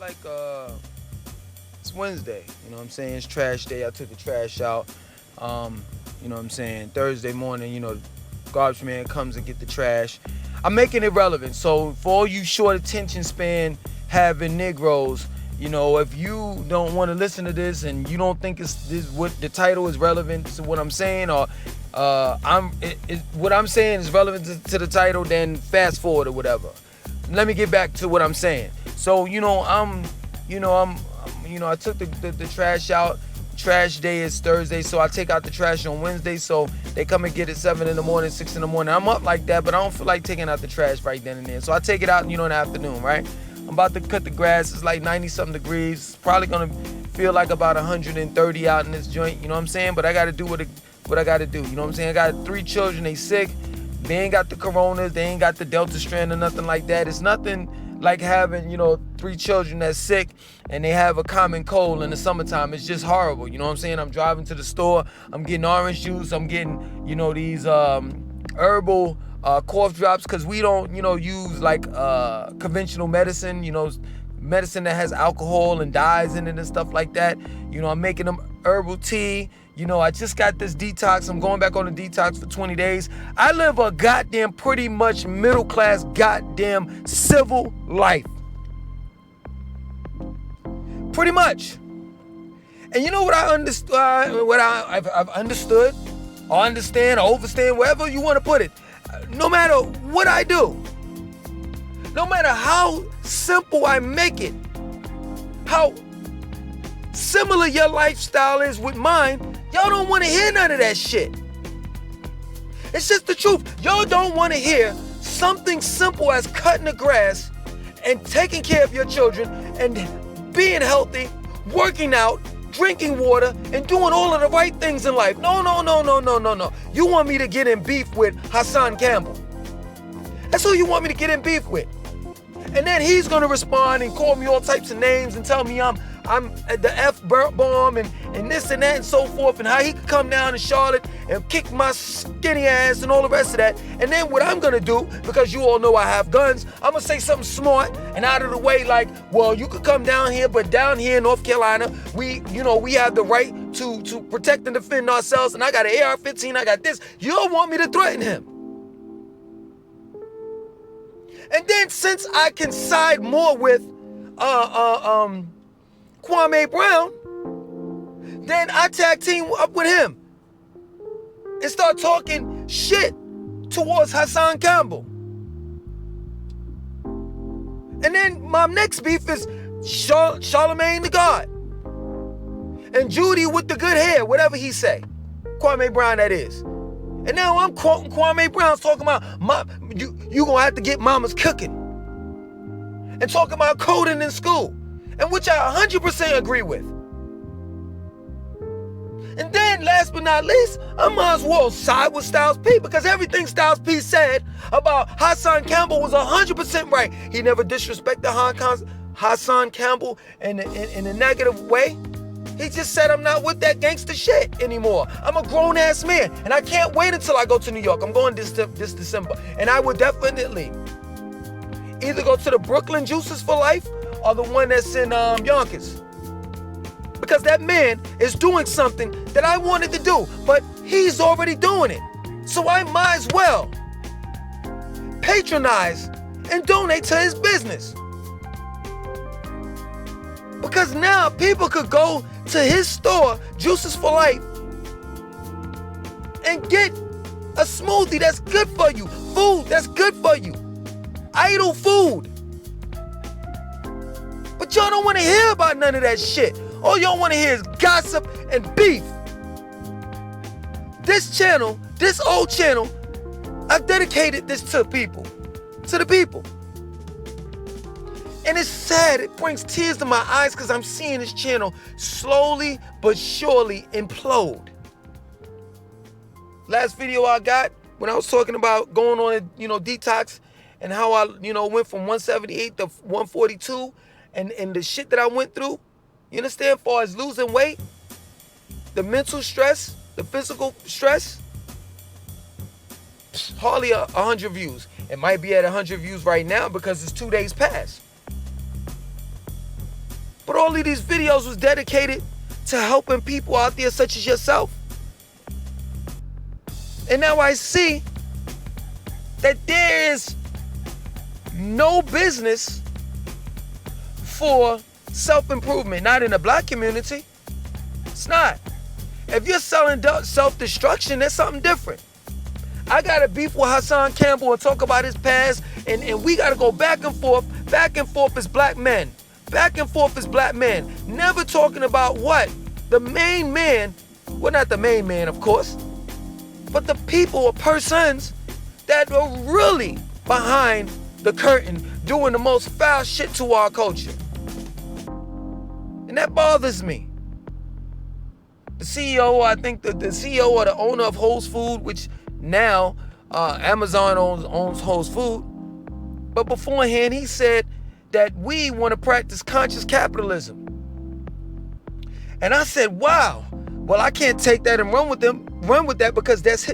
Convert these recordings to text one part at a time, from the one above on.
like it's Wednesday, you know what I'm saying? It's trash day. I took the trash out. You know what I'm saying? Thursday morning, garbage man comes and get the trash. I'm making it relevant. So for all you short attention span having Negroes, if you don't want to listen to this and you don't think this what the title is relevant to what I'm saying, or what I'm saying is relevant to the title, then fast forward or whatever. Let me get back to what I'm saying. So I took the trash out. Trash day is Thursday, so I take out the trash on Wednesday, so they come and get it 7 in the morning, 6 in the morning. I'm up like that, but I don't feel like taking out the trash right then and there. So I take it out, in the afternoon, right? I'm about to cut the grass. It's like 90-something degrees. It's probably going to feel like about 130 out in this joint, you know what I'm saying? But I got to do what I got to do, you know what I'm saying? I got 3 children. They sick. They ain't got the coronas. They ain't got the Delta strand or nothing like that. It's nothing like having, 3 children that's sick and they have a common cold in the summertime. It's just horrible, you know what I'm saying? I'm driving to the store. I'm getting orange juice. I'm getting, these herbal cough drops, because we don't, use like conventional medicine, medicine that has alcohol and dyes in it and stuff like that. I'm making them herbal tea. I just got this detox. I'm going back on a detox for 20 days. I live a goddamn pretty much middle class goddamn civil life. Pretty much. And you know what I understood, I've understood, or understand, or overstand, wherever you want to put it. No matter what I do, no matter how simple I make it, how similar your lifestyle is with mine, y'all don't want to hear none of that shit. It's just the truth. Y'all don't want to hear something simple as cutting the grass and taking care of your children and being healthy, working out, drinking water, and doing all of the right things in life. No. You want me to get in beef with Hassan Campbell. That's who you want me to get in beef with. And then he's going to respond and call me all types of names and tell me I'm the F-bomb and this and that and so forth, and how he could come down to Charlotte and kick my skinny ass and all the rest of that. And then what I'm going to do, because you all know I have guns, I'm going to say something smart and out of the way, like, well, you could come down here, but down here in North Carolina, we have the right to protect and defend ourselves, and I got an AR-15, I got this. You don't want me to threaten him. And then since I can side more with Kwame Brown, then I tag team up with him and start talking shit towards Hassan Campbell. And then my next beef is Charlemagne the God and Judy with the good hair, whatever he say. Kwame Brown, that is. And now I'm quoting Kwame Brown talking about you gonna have to get mama's cooking. And talking about coding in school. And which I 100% agree with. And then, last but not least, I might as well side with Styles P, because everything Styles P said about Hassan Campbell was 100% right. He never disrespected Hassan Campbell in a negative way. He just said, I'm not with that gangster shit anymore. I'm a grown-ass man, and I can't wait until I go to New York. I'm going this December. And I would definitely either go to the Brooklyn Juices for Life or the one that's in Yonkers. Because that man is doing something that I wanted to do, but he's already doing it. So I might as well patronize and donate to his business. Because now people could go to his store, Juices for Life, and get a smoothie that's good for you, food that's good for you, idle food. But y'all don't want to hear about none of that shit. All y'all want to hear is gossip and beef. This channel, this old channel, I've dedicated this to people, to the people. And it's sad, it brings tears to my eyes, because I'm seeing this channel slowly but surely implode. Last video I got, when I was talking about going on a, detox, and how I, went from 178 to 142, and the shit that I went through, you understand, as far as losing weight, the mental stress, the physical stress, hardly 100 views. It might be at 100 views right now because it's 2 days past. But all of these videos was dedicated to helping people out there such as yourself. And now I see that there is no business for self-improvement, not in the black community. It's not. If you're selling self-destruction, that's something different. I got to beef with Hassan Campbell and talk about his past, and we got to go back and forth as black men. Back and forth as black men. Never talking about what? The main man, well, not the main man, of course, but the people or persons that are really behind the curtain doing the most foul shit to our culture. And that bothers me. The CEO, I think the CEO or the owner of Whole Foods, which now Amazon owns Whole Foods, but beforehand he said that we want to practice conscious capitalism. And I said, wow, well, I can't take that and run with that because that's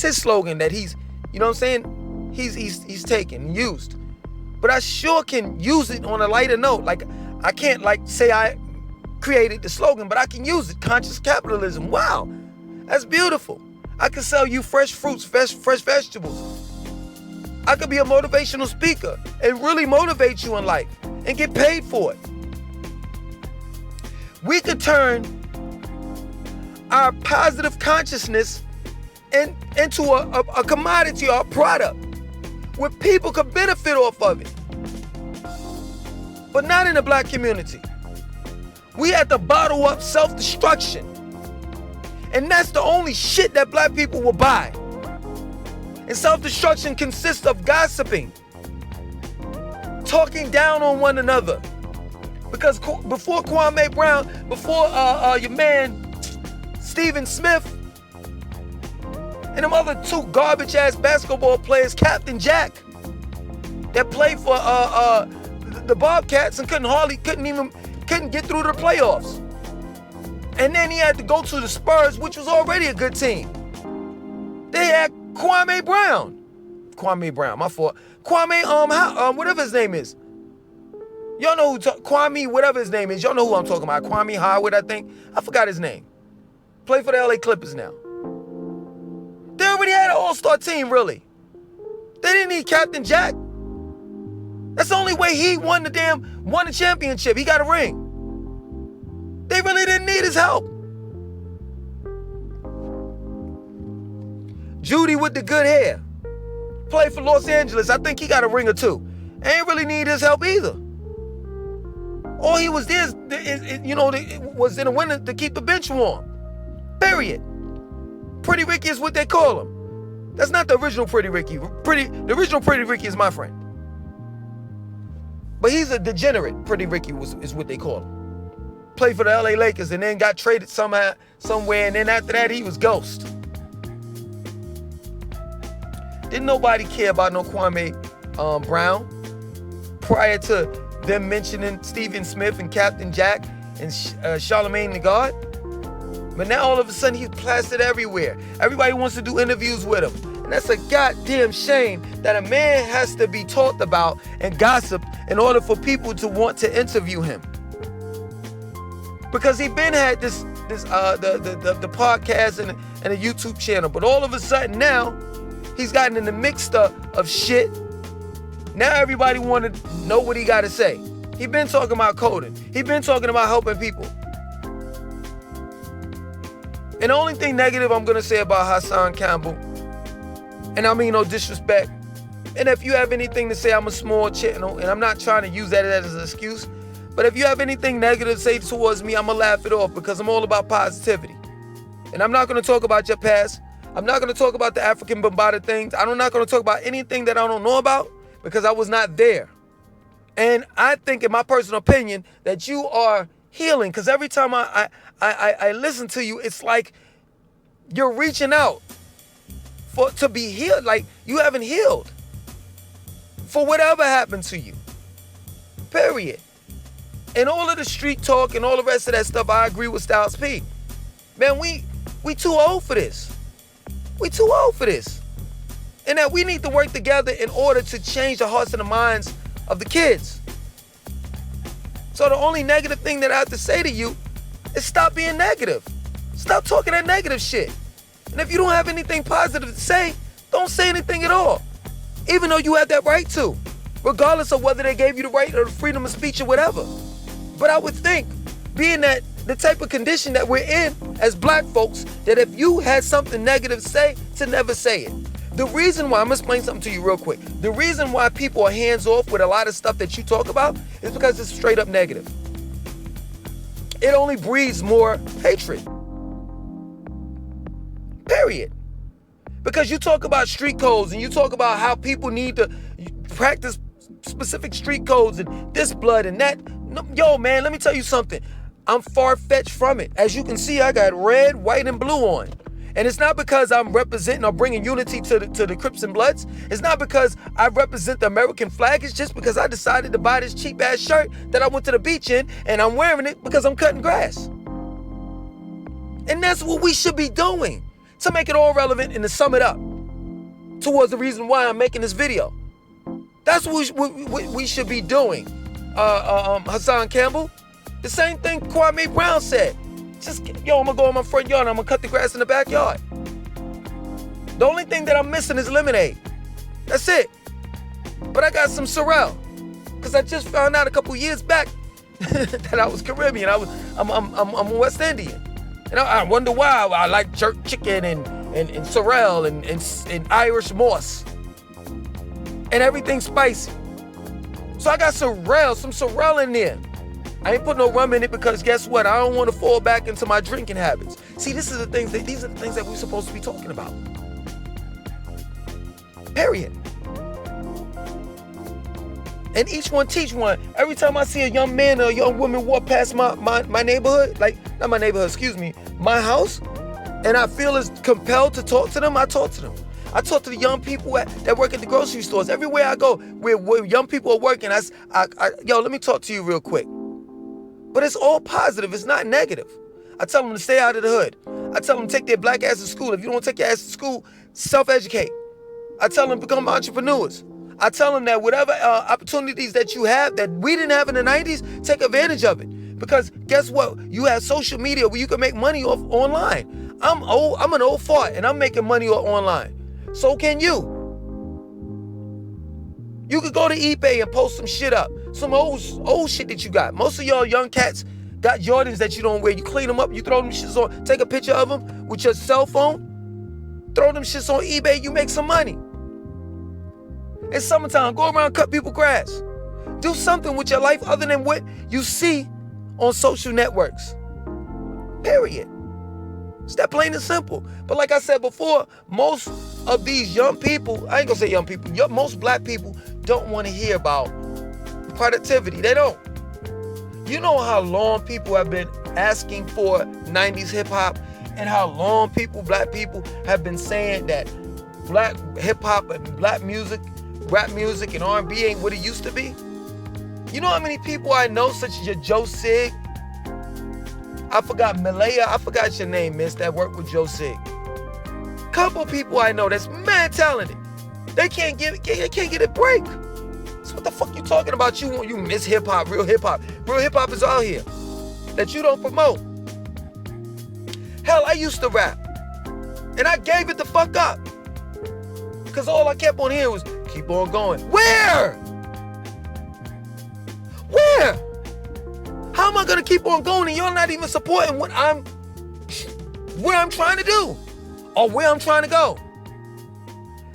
his slogan that he's, you know what I'm saying, he's taken and used. But I sure can use it on a lighter note. Like, I can't say I created the slogan, but I can use it. Conscious capitalism. Wow, that's beautiful. I can sell you fresh fruits, fresh vegetables. I could be a motivational speaker and really motivate you in life and get paid for it. We could turn our positive consciousness into a commodity or a product where people could benefit off of it. But not in the black community. We have to bottle up self-destruction. And that's the only shit that black people will buy. And self-destruction consists of gossiping, talking down on one another. Because before Kwame Brown, before your man Stephen Smith, and them other two garbage-ass basketball players, Captain Jack, that played for the Bobcats and couldn't get through the playoffs. And then he had to go to the Spurs, which was already a good team. They had Kwame Brown, my fault. Kwame, whatever his name is. Y'all know who, Kwame, whatever his name is. Y'all know who I'm talking about. Kwame Howard, I think. I forgot his name. Play for the LA Clippers now. They already had an all-star team, really. They didn't need Captain Jack. That's the only way he won the championship. He got a ring. They really didn't need his help. Judy with the good hair. Played for Los Angeles. I think he got a ring or two. Ain't really need his help either. All he was there was in the winter to keep the bench warm. Period. Pretty Ricky is what they call him. That's not the original Pretty Ricky. The original Pretty Ricky is my friend. But he's a degenerate. Pretty Ricky is what they call him. Played for the LA Lakers and then got traded somewhere, and then after that he was ghost. Didn't nobody care about no Kwame Brown prior to them mentioning Stephen Smith and Captain Jack and Charlamagne the God. But now all of a sudden he's plastered everywhere. Everybody wants to do interviews with him. And that's a goddamn shame that a man has to be talked about and gossiped in order for people to want to interview him. Because he been had the podcast and a YouTube channel. But all of a sudden now, he's gotten in the mix of shit. Now everybody want to know what he got to say. He been talking about coding. He been talking about helping people. And the only thing negative I'm going to say about Hassan Campbell, and I mean no disrespect, and if you have anything to say, I'm a small channel, and I'm not trying to use that as an excuse, but if you have anything negative to say towards me, I'm going to laugh it off because I'm all about positivity. And I'm not going to talk about your past. I'm not going to talk about the African bombarded things. I'm not going to talk about anything that I don't know about because I was not there. And I think, in my personal opinion, that you are healing because every time I listen to you, it's like you're reaching out to be healed. Like you haven't healed for whatever happened to you. Period. And all of the street talk and all the rest of that stuff, I agree with Styles P. Man, we too old for this. We too old for this. And that we need to work together in order to change the hearts and the minds of the kids. So the only negative thing that I have to say to you is stop being negative. Stop talking that negative shit. And if you don't have anything positive to say, don't say anything at all. Even though you have that right to, regardless of whether they gave you the right or the freedom of speech or whatever. But I would think, being that the type of condition that we're in as black folks, that if you had something negative to say, to never say it. The reason why, I'm gonna explain something to you real quick. The reason why people are hands off with a lot of stuff that you talk about is because it's straight up negative. It only breeds more hatred. Period. Because you talk about street codes and you talk about how people need to practice specific street codes and this blood and that. Yo, man, let me tell you something. I'm far-fetched from it. As you can see, I got red, white, and blue on. And it's not because I'm representing or bringing unity to the Crips and Bloods. It's not because I represent the American flag. It's just because I decided to buy this cheap-ass shirt that I went to the beach in, and I'm wearing it because I'm cutting grass. And that's what we should be doing, to make it all relevant and to sum it up towards the reason why I'm making this video. That's what we should be doing. Hassan Campbell, the same thing Kwame Brown said. Just, yo, I'm gonna go in my front yard and I'm gonna cut the grass in the backyard. The only thing that I'm missing is lemonade. That's it. But I got some Sorrel, because I just found out a couple years back that I was Caribbean. I'm West Indian. And I wonder why I like jerk chicken and sorrel and Irish moss and everything spicy. So I got some sorrel in there. I ain't put no rum in it because guess what? I don't want to fall back into my drinking habits. See, these are the things that we're supposed to be talking about. Period. And each one teach one. Every time I see a young man or a young woman walk past my neighborhood, not my neighborhood, excuse me, my house, and I feel as compelled to talk to them, I talk to them. I talk to the young people that work at the grocery stores. Everywhere I go, where young people are working, yo, let me talk to you real quick. But it's all positive. It's not negative. I tell them to stay out of the hood. I tell them to take their black ass to school. If you don't take your ass to school, self-educate. I tell them to become entrepreneurs. I tell them that whatever opportunities that you have that we didn't have in the 90s, take advantage of it. Because guess what? You have social media where you can make money off online. I'm an old fart and I'm making money online. So can you. You could go to eBay and post some shit up. Some old shit that you got. Most of y'all young cats got Jordans that you don't wear. You clean them up, you throw them shits on, take a picture of them with your cell phone, throw them shits on eBay, you make some money. It's summertime, go around, cut people grass. Do something with your life other than what you see on social networks. Period. It's that plain and simple. But like I said before, most of these young people, I ain't gonna say young people, most black people don't want to hear about productivity. They don't. You know how long people have been asking for 90s hip hop and how long black people have been saying that black hip hop and black music, rap music and R&B ain't what it used to be? You know how many people I know, such as your Joe Sig? I forgot Malaya, I forgot your name, miss, that worked with Joe Sig. Couple people I know that's mad talented. They can't get a break. So what the fuck you talking about? You miss hip hop, real hip hop. Real hip hop is out here that you don't promote. Hell, I used to rap and I gave it the fuck up because all I kept on hearing was keep on going. Where? How am I gonna keep on going and you're not even supporting what I'm trying to do or where I'm trying to go?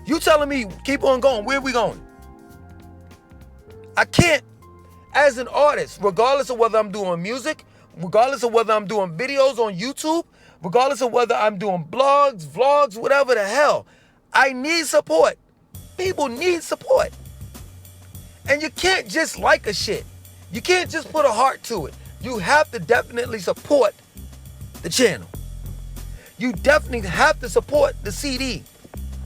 You telling me keep on going, where are we going? I can't, as an artist, regardless of whether I'm doing music, regardless of whether I'm doing videos on YouTube, regardless of whether I'm doing blogs, vlogs, whatever the hell, I need support. People need support. And you can't just like a shit. You can't just put a heart to it. You have to definitely support the channel. You definitely have to support the CD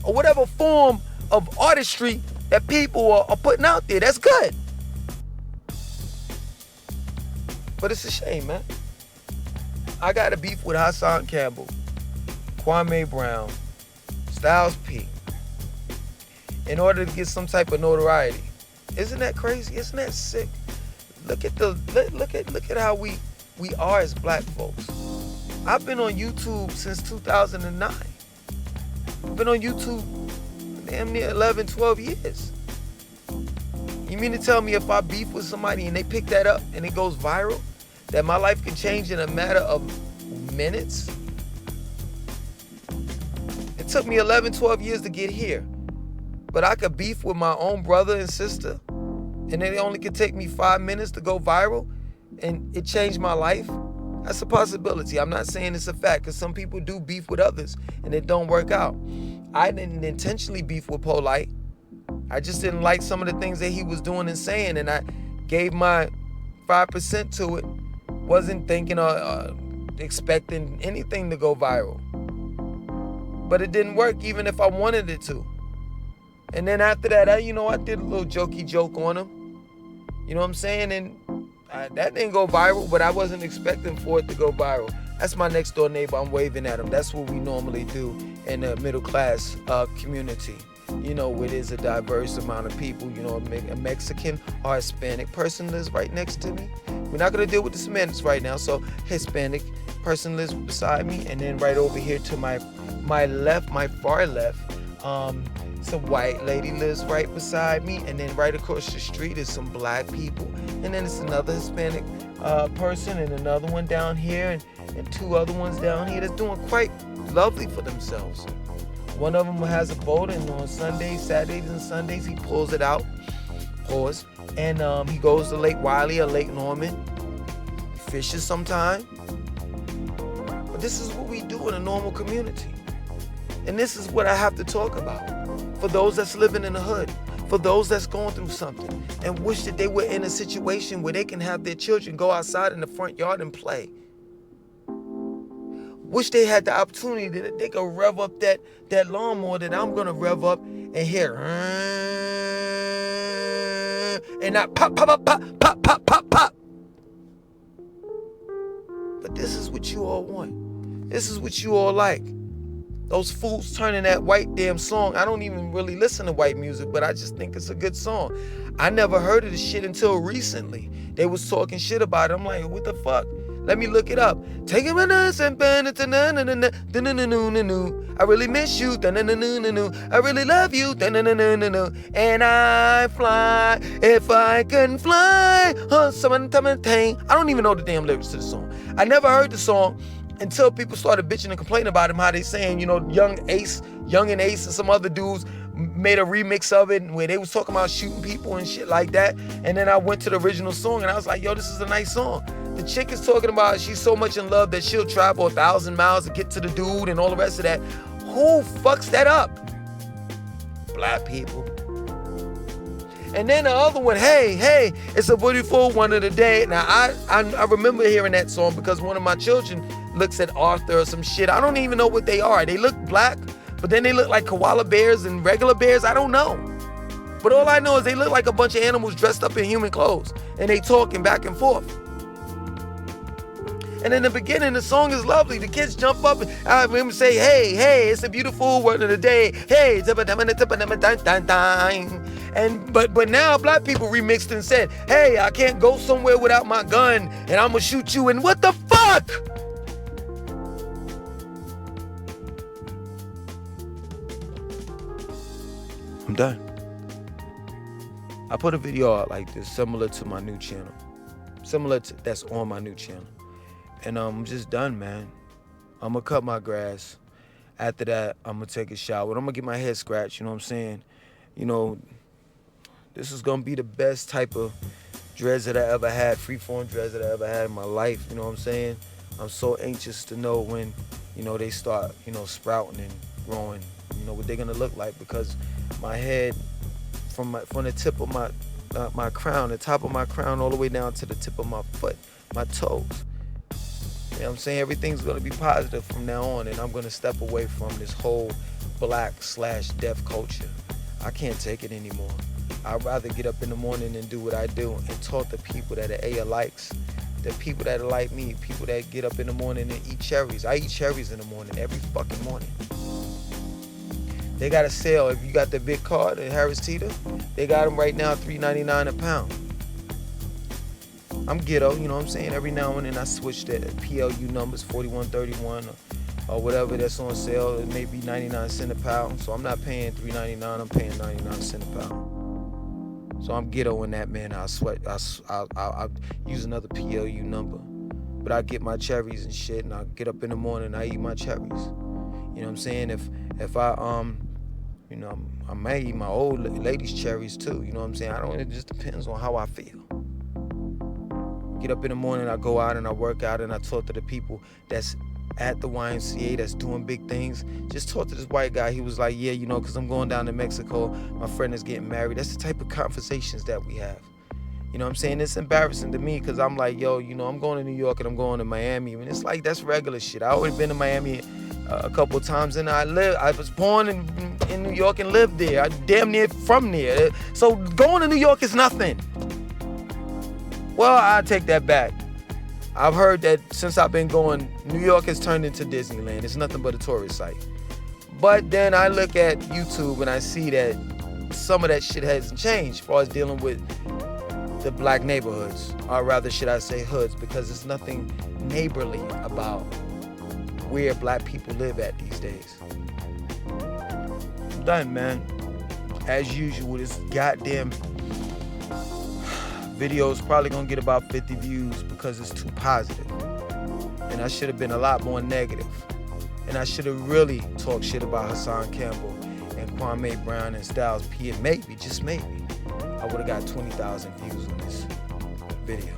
or whatever form of artistry that people are putting out there. That's good. But it's a shame, man. I got a beef with Hassan Campbell, Kwame Brown, Styles P, in order to get some type of notoriety. Isn't that crazy? Isn't that sick? look at how we are as black folks. I've been on YouTube since 2009. I've been on YouTube damn near 11, 12 years. You mean to tell me if I beef with somebody and they pick that up and it goes viral, that my life can change in a matter of minutes? It took me 11, 12 years to get here. But I could beef with my own brother and sister, and it only could take me 5 minutes to go viral, and it changed my life. That's a possibility. I'm not saying it's a fact, because some people do beef with others, and it don't work out. I didn't intentionally beef with Polite. I just didn't like some of the things that he was doing and saying, and I gave my 5% to it. Wasn't thinking or expecting anything to go viral. But it didn't work even if I wanted it to. And then after that, I did a little jokey joke on him. You know what I'm saying? And that didn't go viral, but I wasn't expecting for it to go viral. That's my next door neighbor. I'm waving at him. That's what we normally do in the middle class community. Where there's a diverse amount of people. A Mexican or Hispanic person lives right next to me. We're not going to deal with the semantics right now. So Hispanic person lives beside me. And then right over here to my left, my far left, some white lady lives right beside me, and then right across the street is some black people, and then it's another Hispanic person, and another one down here, and two other ones down here that's doing quite lovely for themselves. One of them has a boat, and on Sundays, Saturdays, and Sundays, he pulls it out, and he goes to Lake Wiley or Lake Norman, fishes sometime. But this is what we do in a normal community. And this is what I have to talk about. For those that's living in the hood, for those that's going through something and wish that they were in a situation where they can have their children go outside in the front yard and play. Wish they had the opportunity that they could rev up that lawnmower that I'm gonna rev up and hear and not pop, pop, pop, pop, pop, pop, pop, pop. But this is what you all want. This is what you all like. Those fools turning that white damn song. I don't even really listen to white music, but I just think it's a good song. I never heard of this shit until recently. They was talking shit about it. I'm like, what the fuck? Let me look it up. Take him a nuts and burn it. I really miss you. I really love you. And I fly if I can fly. I don't even know the damn lyrics to the song. I never heard the song until people started bitching and complaining about him, how they saying, Young and Ace and some other dudes made a remix of it where they was talking about shooting people and shit like that. And then I went to the original song and I was like, yo, this is a nice song. The chick is talking about she's so much in love that she'll travel 1,000 miles to get to the dude and all the rest of that. Who fucks that up? Black people. And then the other one, hey, it's a beautiful one of the day. Now, I remember hearing that song because one of my children looks at Arthur or some shit. I don't even know what they are. They look black, but then they look like koala bears and regular bears. I don't know. But all I know is they look like a bunch of animals dressed up in human clothes, and they talking back and forth. And in the beginning, the song is lovely. The kids jump up and I hear them say, hey, it's a beautiful word of the day. Hey, and but now black people remixed and said, hey, I can't go somewhere without my gun, and I'm gonna shoot you. And what the fuck? I'm done. I put a video out like this, similar to my new channel. That's on my new channel. And I'm just done, man. I'm gonna cut my grass. After that, I'm gonna take a shower. I'm gonna get my head scratched, you know what I'm saying? This is gonna be the best type of dreads that I ever had, freeform dreads that I ever had in my life, you know what I'm saying? I'm so anxious to know when, they start, sprouting and growing, what they're gonna look like, because my head, from the tip of my crown, the top of my crown, all the way down to the tip of my foot, my toes. You know what I'm saying? Everything's going to be positive from now on, and I'm going to step away from this whole black/deaf culture. I can't take it anymore. I'd rather get up in the morning and do what I do and talk to people that are likes, the people that are like me, people that get up in the morning and eat cherries. I eat cherries in the morning, every fucking morning. They got a sale. If you got the big card at Harris Teeter, they got them right now $3.99 a pound. I'm ghetto, you know what I'm saying? Every now and then I switch the PLU numbers, 4131 or whatever that's on sale. It may be 99 cents a pound. So I'm not paying $3.99, I'm paying 99 cents a pound. So I'm ghetto in that, man. I'll use another PLU number. But I get my cherries and shit, and I get up in the morning and I eat my cherries. You know what I'm saying? If I you know, I may eat my old lady's cherries too. You know what I'm saying? It just depends on how I feel. Get up in the morning, I go out and I work out and I talk to the people that's at the YMCA that's doing big things. Just talk to this white guy. He was like, yeah, you know, because I'm going down to Mexico. My friend is getting married. That's the type of conversations that we have. You know what I'm saying? It's embarrassing to me because I'm like, yo, you know, I'm going to New York and I'm going to Miami. And it's like, that's regular shit. I already been to Miami a couple of times, and I was born in New York and lived there. I damn near from there. So going to New York is nothing. Well, I take that back. I've heard that since I've been going, New York has turned into Disneyland. It's nothing but a tourist site. But then I look at YouTube and I see that some of that shit hasn't changed as far as dealing with the black neighborhoods, or rather should I say hoods, because there's nothing neighborly about where black people live at these days. I'm done, man. As usual, this goddamn video is probably gonna get about 50 views because it's too positive. And I should have been a lot more negative. And I should have really talked shit about Hassan Campbell and Kwame Brown and Styles P. And maybe, just maybe, I would have got 20,000 views on this video.